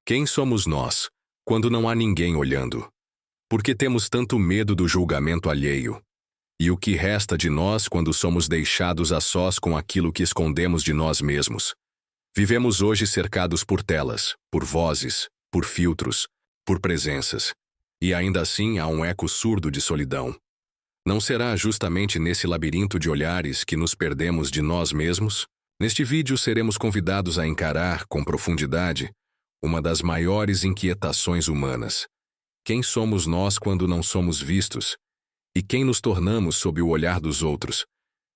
Quem somos nós, quando não há ninguém olhando? Por que temos tanto medo do julgamento alheio? E o que resta de nós quando somos deixados a sós com aquilo que escondemos de nós mesmos? Vivemos hoje cercados por telas, por vozes, por filtros, por presenças. E ainda assim há um eco surdo de solidão. Não será justamente nesse labirinto de olhares que nos perdemos de nós mesmos? Neste vídeo seremos convidados a encarar, com profundidade, uma das maiores inquietações humanas. Quem somos nós quando não somos vistos? E quem nos tornamos sob o olhar dos outros?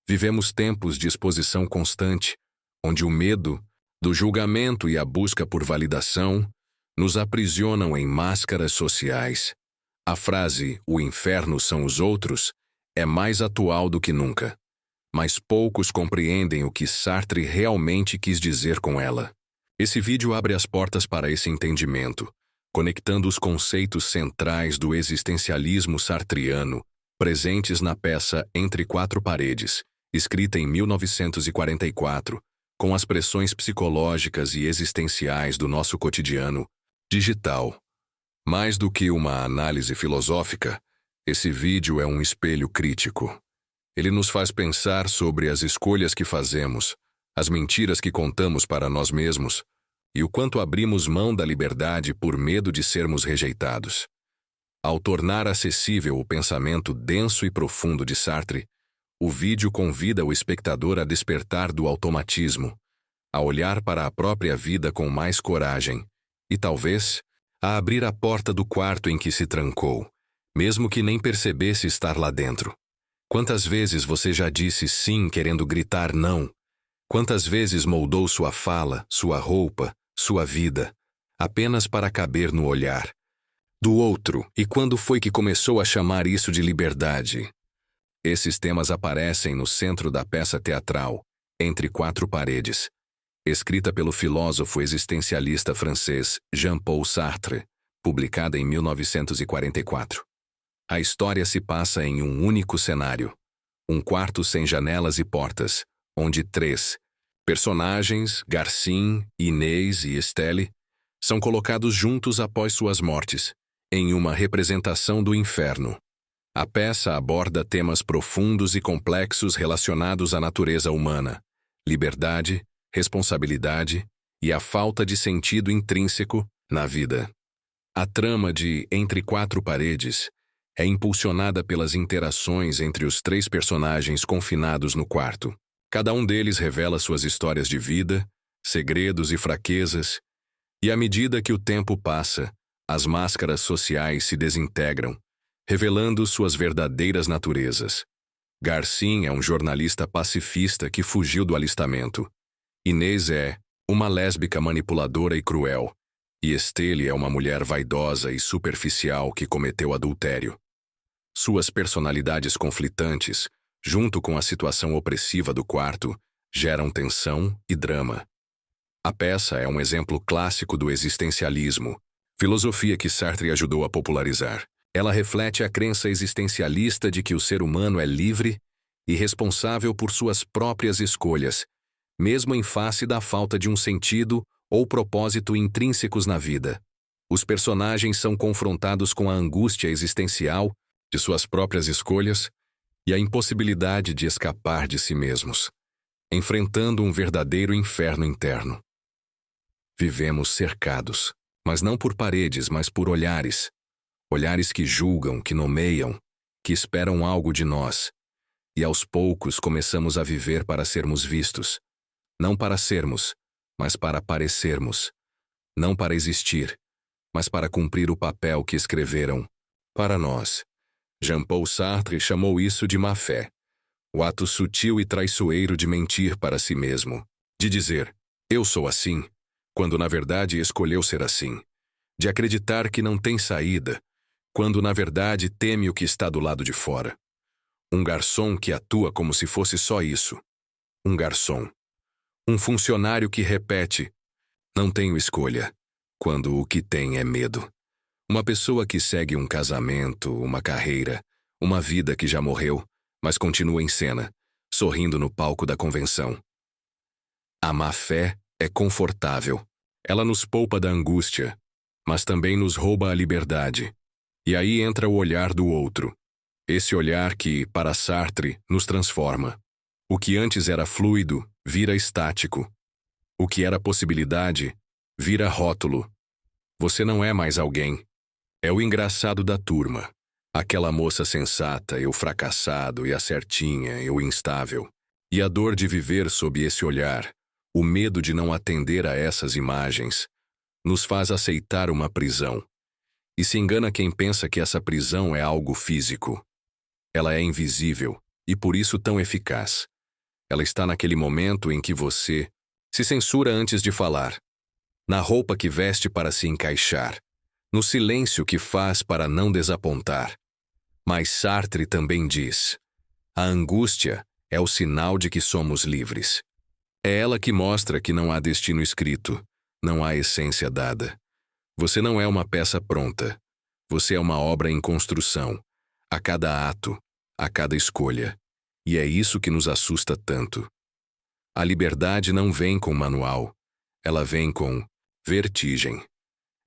Vivemos tempos de exposição constante, onde o medo, do julgamento e a busca por validação nos aprisionam em máscaras sociais. A frase "o inferno são os outros" é mais atual do que nunca, mas poucos compreendem o que Sartre realmente quis dizer com ela. Esse vídeo abre as portas para esse entendimento, conectando os conceitos centrais do existencialismo sartriano, presentes na peça Entre Quatro Paredes, escrita em 1944, com as pressões psicológicas e existenciais do nosso cotidiano digital. Mais do que uma análise filosófica, esse vídeo é um espelho crítico. Ele nos faz pensar sobre as escolhas que fazemos, as mentiras que contamos para nós mesmos e o quanto abrimos mão da liberdade por medo de sermos rejeitados. Ao tornar acessível o pensamento denso e profundo de Sartre, o vídeo convida o espectador a despertar do automatismo, a olhar para a própria vida com mais coragem e, talvez, a abrir a porta do quarto em que se trancou, mesmo que nem percebesse estar lá dentro. Quantas vezes você já disse sim querendo gritar não? Quantas vezes moldou sua fala, sua roupa, sua vida, apenas para caber no olhar do outro? E quando foi que começou a chamar isso de liberdade? Esses temas aparecem no centro da peça teatral, Entre Quatro Paredes, escrita pelo filósofo existencialista francês Jean-Paul Sartre, publicada em 1944. A história se passa em um único cenário, um quarto sem janelas e portas, onde três personagens, Garcin, Inês e Estelle, são colocados juntos após suas mortes, em uma representação do inferno. A peça aborda temas profundos e complexos relacionados à natureza humana, liberdade, responsabilidade e a falta de sentido intrínseco na vida. A trama de Entre Quatro Paredes é impulsionada pelas interações entre os três personagens confinados no quarto. Cada um deles revela suas histórias de vida, segredos e fraquezas, e à medida que o tempo passa, as máscaras sociais se desintegram, revelando suas verdadeiras naturezas. Garcin é um jornalista pacifista que fugiu do alistamento. Inês é uma lésbica manipuladora e cruel, e Estelle é uma mulher vaidosa e superficial que cometeu adultério. Suas personalidades conflitantes, junto com a situação opressiva do quarto, geram tensão e drama. A peça é um exemplo clássico do existencialismo, filosofia que Sartre ajudou a popularizar. Ela reflete a crença existencialista de que o ser humano é livre e responsável por suas próprias escolhas, mesmo em face da falta de um sentido ou propósito intrínsecos na vida. Os personagens são confrontados com a angústia existencial de suas próprias escolhas e a impossibilidade de escapar de si mesmos, enfrentando um verdadeiro inferno interno. Vivemos cercados, mas não por paredes, mas por olhares. Olhares que julgam, que nomeiam, que esperam algo de nós. E aos poucos começamos a viver para sermos vistos. Não para sermos, mas para parecermos. Não para existir, mas para cumprir o papel que escreveram para nós. Jean-Paul Sartre chamou isso de má-fé. O ato sutil e traiçoeiro de mentir para si mesmo. De dizer, eu sou assim, quando na verdade escolheu ser assim. De acreditar que não tem saída, quando na verdade teme o que está do lado de fora. Um garçom que atua como se fosse só isso. Um garçom. Um funcionário que repete, não tenho escolha, quando o que tem é medo. Uma pessoa que segue um casamento, uma carreira, uma vida que já morreu, mas continua em cena, sorrindo no palco da convenção. A má-fé é confortável. Ela nos poupa da angústia, mas também nos rouba a liberdade. E aí entra o olhar do outro. Esse olhar que, para Sartre, nos transforma. O que antes era fluido, vira estático. O que era possibilidade, vira rótulo. Você não é mais alguém. É o engraçado da turma. Aquela moça sensata, eu fracassado, e a certinha, eu instável. E a dor de viver sob esse olhar, o medo de não atender a essas imagens, nos faz aceitar uma prisão. E se engana quem pensa que essa prisão é algo físico. Ela é invisível, e por isso tão eficaz. Ela está naquele momento em que você se censura antes de falar, na roupa que veste para se encaixar, no silêncio que faz para não desapontar. Mas Sartre também diz: a angústia é o sinal de que somos livres. É ela que mostra que não há destino escrito, não há essência dada. Você não é uma peça pronta. Você é uma obra em construção, a cada ato, a cada escolha. E é isso que nos assusta tanto. A liberdade não vem com manual. Ela vem com vertigem.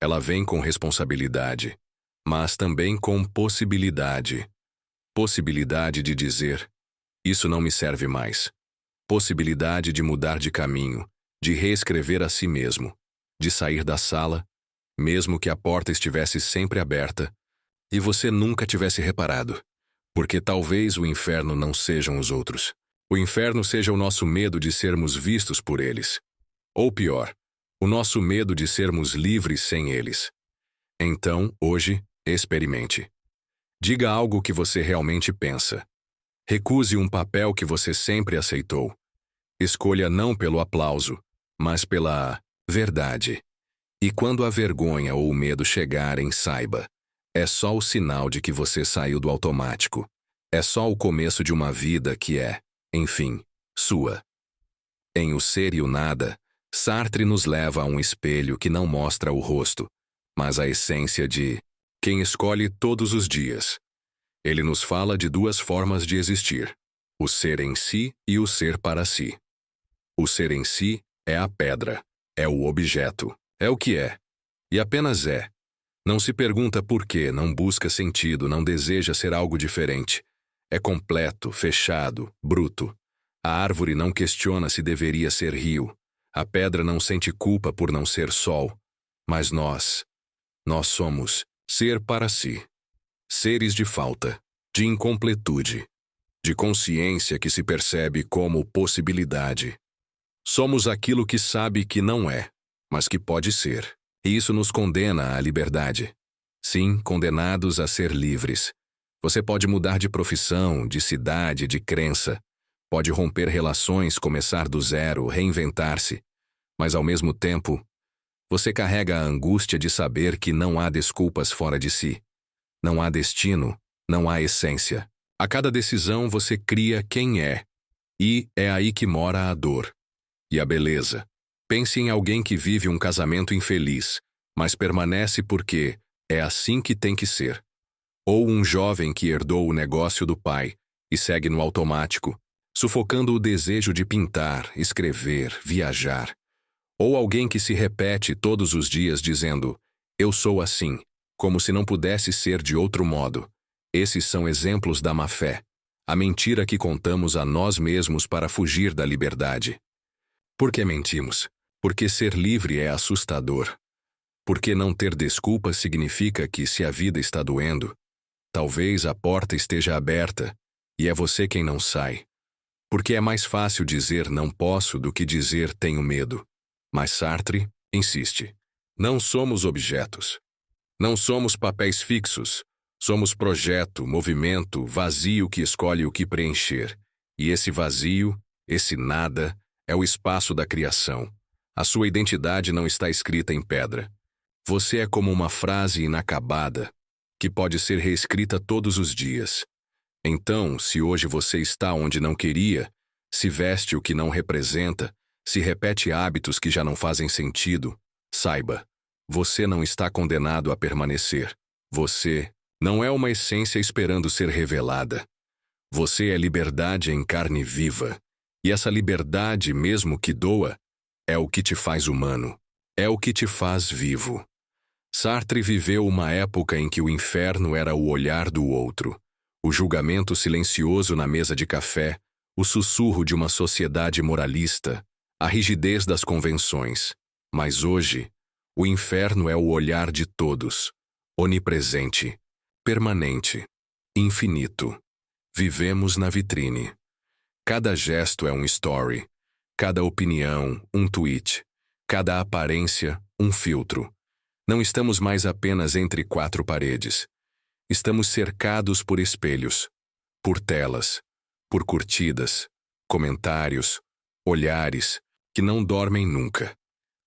Ela vem com responsabilidade, mas também com possibilidade. Possibilidade de dizer: isso não me serve mais. Possibilidade de mudar de caminho, de reescrever a si mesmo, de sair da sala, mesmo que a porta estivesse sempre aberta e você nunca tivesse reparado, porque talvez o inferno não sejam os outros. O inferno seja o nosso medo de sermos vistos por eles. Ou pior, o nosso medo de sermos livres sem eles. Então, hoje, experimente. Diga algo que você realmente pensa. Recuse um papel que você sempre aceitou. Escolha não pelo aplauso, mas pela verdade. E quando a vergonha ou o medo chegarem, saiba: é só o sinal de que você saiu do automático. É só o começo de uma vida que é, enfim, sua. Em O Ser e o Nada, Sartre nos leva a um espelho que não mostra o rosto, mas a essência de quem escolhe todos os dias. Ele nos fala de duas formas de existir: o ser em si e o ser para si. O ser em si é a pedra, é o objeto, é o que é. E apenas é. Não se pergunta por quê, não busca sentido, não deseja ser algo diferente. É completo, fechado, bruto. A árvore não questiona se deveria ser rio. A pedra não sente culpa por não ser sol. Mas nós somos ser para si. Seres de falta, de incompletude, de consciência que se percebe como possibilidade. Somos aquilo que sabe que não é, mas que pode ser. E isso nos condena à liberdade. Sim, condenados a ser livres. Você pode mudar de profissão, de cidade, de crença. Pode romper relações, começar do zero, reinventar-se. Mas ao mesmo tempo, você carrega a angústia de saber que não há desculpas fora de si. Não há destino, não há essência. A cada decisão você cria quem é. E é aí que mora a dor. E a beleza. Pense em alguém que vive um casamento infeliz, mas permanece porque é assim que tem que ser. Ou um jovem que herdou o negócio do pai e segue no automático, sufocando o desejo de pintar, escrever, viajar. Ou alguém que se repete todos os dias dizendo: eu sou assim, como se não pudesse ser de outro modo. Esses são exemplos da má-fé, a mentira que contamos a nós mesmos para fugir da liberdade. Por que mentimos? Porque ser livre é assustador. Porque não ter desculpas significa que, se a vida está doendo, talvez a porta esteja aberta e é você quem não sai. Porque é mais fácil dizer não posso do que dizer tenho medo. Mas Sartre insiste: não somos objetos. Não somos papéis fixos. Somos projeto, movimento, vazio que escolhe o que preencher. E esse vazio, esse nada, é o espaço da criação. A sua identidade não está escrita em pedra. Você é como uma frase inacabada, que pode ser reescrita todos os dias. Então, se hoje você está onde não queria, se veste o que não representa, se repete hábitos que já não fazem sentido, saiba, você não está condenado a permanecer. Você não é uma essência esperando ser revelada. Você é liberdade em carne viva. E essa liberdade, mesmo que doa, é o que te faz humano. É o que te faz vivo. Sartre viveu uma época em que o inferno era o olhar do outro, o julgamento silencioso na mesa de café, o sussurro de uma sociedade moralista, a rigidez das convenções. Mas hoje, o inferno é o olhar de todos, onipresente, permanente, infinito. Vivemos na vitrine. Cada gesto é um story, cada opinião, um tweet, cada aparência, um filtro. Não estamos mais apenas entre quatro paredes. Estamos cercados por espelhos, por telas, por curtidas, comentários, olhares que não dormem nunca.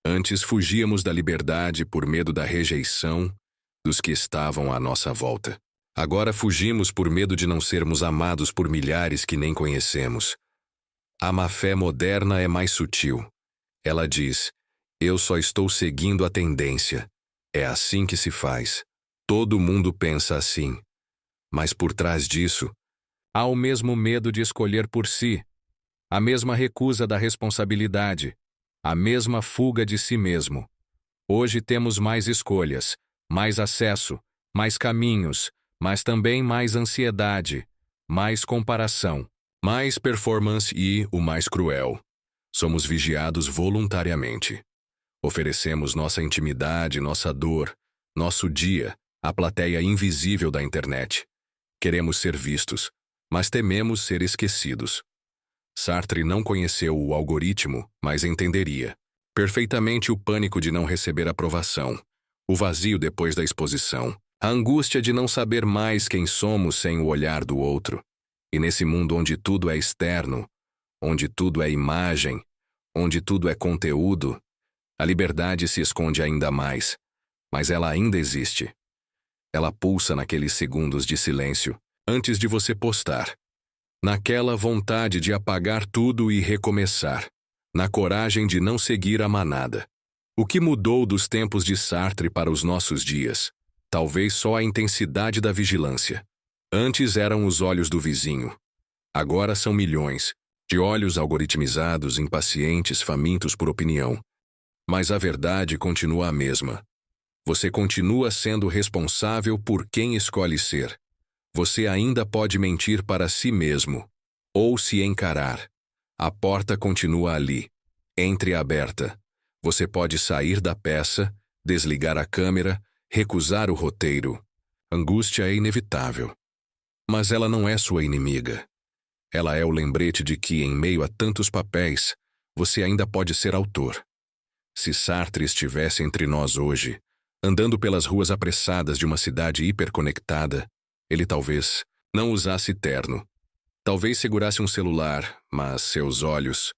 Antes fugíamos da liberdade por medo da rejeição dos que estavam à nossa volta. Agora fugimos por medo de não sermos amados por milhares que nem conhecemos. A má-fé moderna é mais sutil. Ela diz: eu só estou seguindo a tendência. É assim que se faz. Todo mundo pensa assim. Mas por trás disso, há o mesmo medo de escolher por si, a mesma recusa da responsabilidade, a mesma fuga de si mesmo. Hoje temos mais escolhas, mais acesso, mais caminhos, mas também mais ansiedade, mais comparação, mais performance e, o mais cruel, somos vigiados voluntariamente. Oferecemos nossa intimidade, nossa dor, nosso dia, à plateia invisível da internet. Queremos ser vistos, mas tememos ser esquecidos. Sartre não conheceu o algoritmo, mas entenderia perfeitamente o pânico de não receber aprovação, o vazio depois da exposição, a angústia de não saber mais quem somos sem o olhar do outro. E nesse mundo onde tudo é externo, onde tudo é imagem, onde tudo é conteúdo, a liberdade se esconde ainda mais, mas ela ainda existe. Ela pulsa naqueles segundos de silêncio, antes de você postar. Naquela vontade de apagar tudo e recomeçar. Na coragem de não seguir a manada. O que mudou dos tempos de Sartre para os nossos dias? Talvez só a intensidade da vigilância. Antes eram os olhos do vizinho. Agora são milhões, de olhos algoritmizados, impacientes, famintos por opinião. Mas a verdade continua a mesma. Você continua sendo responsável por quem escolhe ser. Você ainda pode mentir para si mesmo, ou se encarar. A porta continua ali, entreaberta. Você pode sair da peça, desligar a câmera, recusar o roteiro. Angústia é inevitável. Mas ela não é sua inimiga. Ela é o lembrete de que, em meio a tantos papéis, você ainda pode ser autor. Se Sartre estivesse entre nós hoje, andando pelas ruas apressadas de uma cidade hiperconectada, ele talvez não usasse terno. Talvez segurasse um celular, mas seus olhos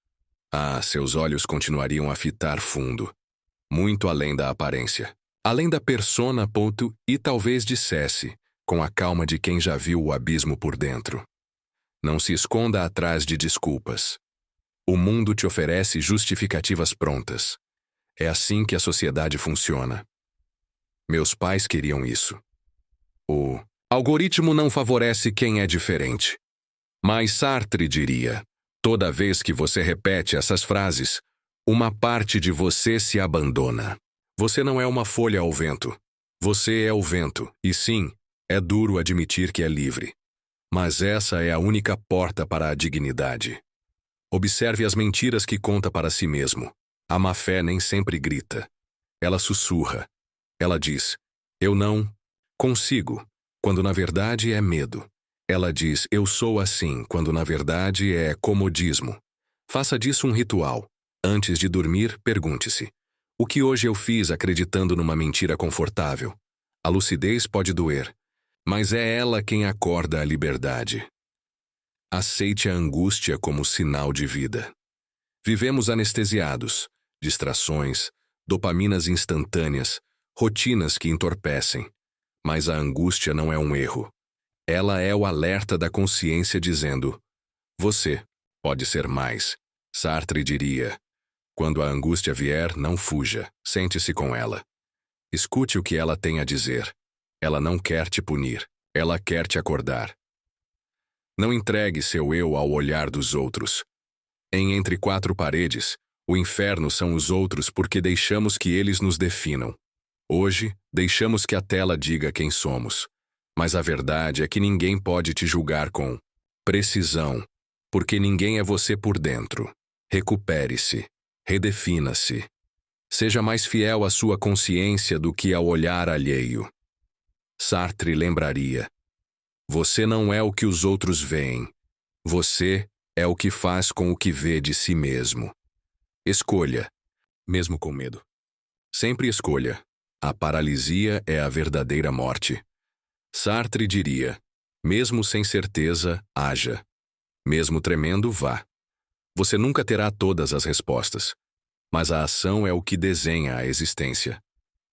continuariam a fitar fundo, muito além da aparência, além da persona, e talvez dissesse, com a calma de quem já viu o abismo por dentro: não se esconda atrás de desculpas. O mundo te oferece justificativas prontas. É assim que a sociedade funciona. Meus pais queriam isso. O algoritmo não favorece quem é diferente. Mas Sartre diria: toda vez que você repete essas frases, uma parte de você se abandona. Você não é uma folha ao vento. Você é o vento, e sim, é duro admitir que é livre. Mas essa é a única porta para a dignidade. Observe as mentiras que conta para si mesmo. A má-fé nem sempre grita. Ela sussurra. Ela diz: eu não consigo, quando na verdade é medo. Ela diz: eu sou assim, quando na verdade é comodismo. Faça disso um ritual. Antes de dormir, pergunte-se: o que hoje eu fiz acreditando numa mentira confortável? A lucidez pode doer, mas é ela quem acorda a liberdade. Aceite a angústia como sinal de vida. Vivemos anestesiados, distrações, dopaminas instantâneas, rotinas que entorpecem. Mas a angústia não é um erro. Ela é o alerta da consciência dizendo: você pode ser mais. Sartre diria: quando a angústia vier, não fuja, sente-se com ela. Escute o que ela tem a dizer. Ela não quer te punir, ela quer te acordar. Não entregue seu eu ao olhar dos outros. Em Entre Quatro Paredes, o inferno são os outros porque deixamos que eles nos definam. Hoje, deixamos que a tela diga quem somos. Mas a verdade é que ninguém pode te julgar com precisão, porque ninguém é você por dentro. Recupere-se. Redefina-se. Seja mais fiel à sua consciência do que ao olhar alheio. Sartre lembraria: você não é o que os outros veem. Você é o que faz com o que vê de si mesmo. Escolha, mesmo com medo. Sempre escolha. A paralisia é a verdadeira morte. Sartre diria: mesmo sem certeza, haja. Mesmo tremendo, vá. Você nunca terá todas as respostas, mas a ação é o que desenha a existência.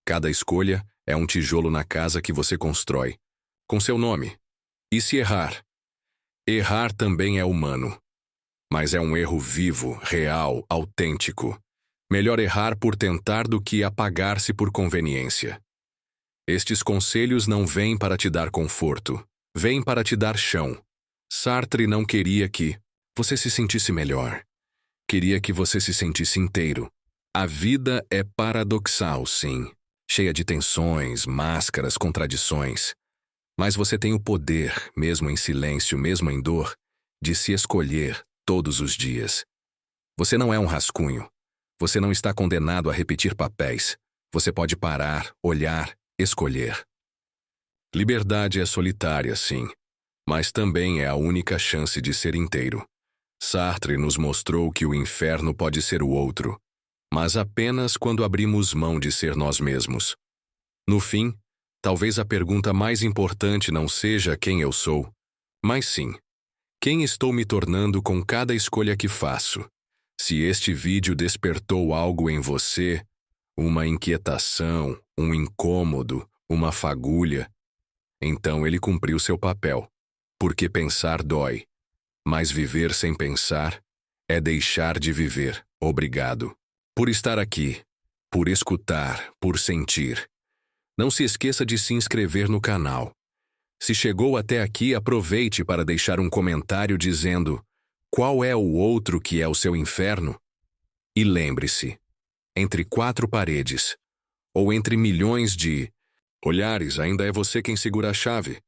Cada escolha é um tijolo na casa que você constrói, com seu nome. E se errar? Errar também é humano. Mas é um erro vivo, real, autêntico. Melhor errar por tentar do que apagar-se por conveniência. Estes conselhos não vêm para te dar conforto, vêm para te dar chão. Sartre não queria que você se sentisse melhor. Queria que você se sentisse inteiro. A vida é paradoxal, sim, cheia de tensões, máscaras, contradições. Mas você tem o poder, mesmo em silêncio, mesmo em dor, de se escolher todos os dias. Você não é um rascunho. Você não está condenado a repetir papéis. Você pode parar, olhar, escolher. Liberdade é solitária, sim, mas também é a única chance de ser inteiro. Sartre nos mostrou que o inferno pode ser o outro, mas apenas quando abrimos mão de ser nós mesmos. No fim, talvez a pergunta mais importante não seja quem eu sou, mas sim, quem estou me tornando com cada escolha que faço. Se este vídeo despertou algo em você, uma inquietação, um incômodo, uma fagulha, então ele cumpriu seu papel, porque pensar dói, mas viver sem pensar é deixar de viver. Obrigado por estar aqui, por escutar, por sentir. Não se esqueça de se inscrever no canal. Se chegou até aqui, aproveite para deixar um comentário dizendo qual é o outro que é o seu inferno. E lembre-se, entre quatro paredes, ou entre milhões de olhares, ainda é você quem segura a chave.